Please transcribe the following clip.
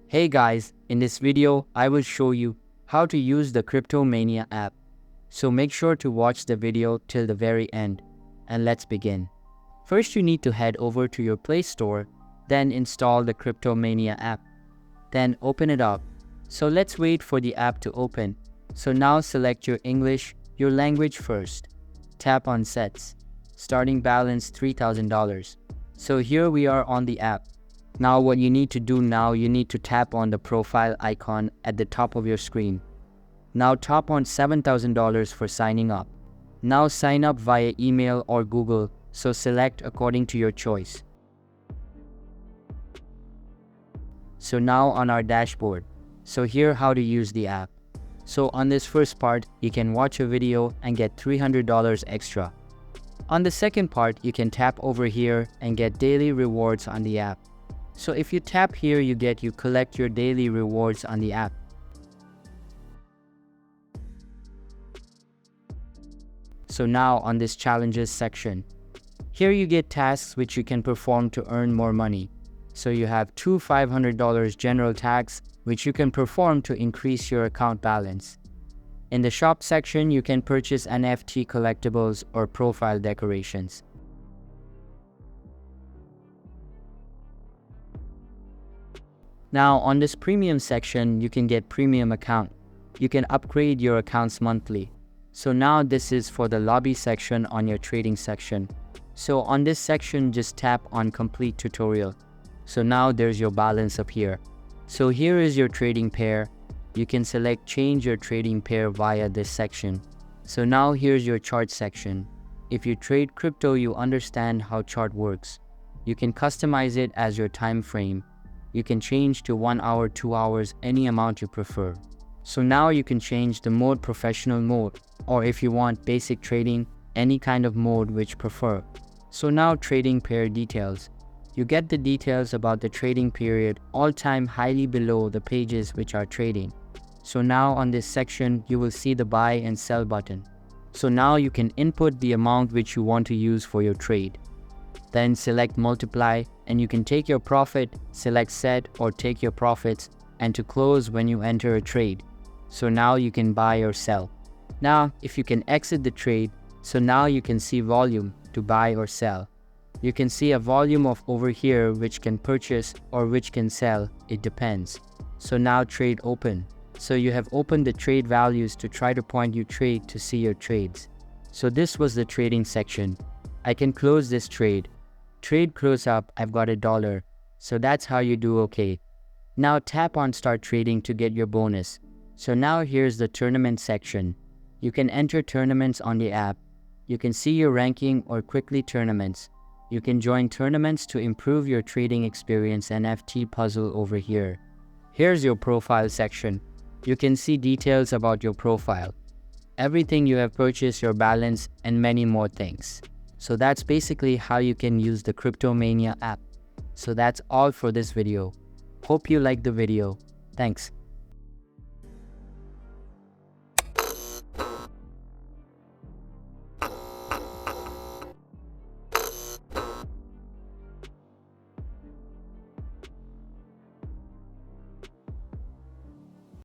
Hey guys, in this video, I will show you how to use the Cryptomania app. So make sure to watch the video till the very end, and let's begin. First, you need to head over to your Play Store, then install the Cryptomania app. Then open it up. So let's wait for the app to open. So now select your language first. Tap on Sets. Starting balance $3,000. So here we are on the app. Now what you need to do you need to tap on the profile icon at the top of your screen. Now tap on $7,000 for signing up. Now sign up via email or Google, so select according to your choice. So now on our dashboard. So here how to use the app. So on this first part, you can watch a video and get $300 extra. On the second part, you can tap over here and get daily rewards on the app. So if you tap here, you collect your daily rewards on the app. So now on this challenges section, here you get tasks which you can perform to earn more money. So you have two $500 general tasks which you can perform to increase your account balance. In the shop section, you can purchase NFT collectibles or profile decorations. Now on this premium section, you can get premium account. You can upgrade your accounts monthly. So now this is for the lobby section on your trading section. So on this section, just tap on complete tutorial. So now there's your balance up here. So here is your trading pair. You can select change your trading pair via this section. So now here's your chart section. If you trade crypto, you understand how chart works. You can customize it as your time frame. You can change to 1 hour, 2 hours, any amount you prefer. So now you can change the mode professional mode, or if you want basic trading, any kind of mode which prefer. So now trading pair details. You get the details about the trading period all time highly below the pages which are trading. So now on this section, you will see the buy and sell button. So now you can input the amount which you want to use for your trade. Then select multiply and you can take your profit, select set or take your profits, and to close when you enter a trade. So now you can buy or sell. Now if you can exit the trade, so now you can see volume to buy or sell. You can see a volume of over here which can purchase or which can sell, it depends. So now trade open. So you have opened the trade values to try to point you trade to see your trades. So this was the trading section. I can close this trade. Trade close up, I've got $1. So that's how you do okay. Now tap on start trading to get your bonus. So now here's the tournament section. You can enter tournaments on the app. You can see your ranking or quickly tournaments. You can join tournaments to improve your trading experience. NFT puzzle over here. Here's your profile section. You can see details about your profile, everything you have purchased, your balance, and many more things. So that's basically how you can use the Cryptomania app. So that's all for this video. Hope you liked the video. Thanks.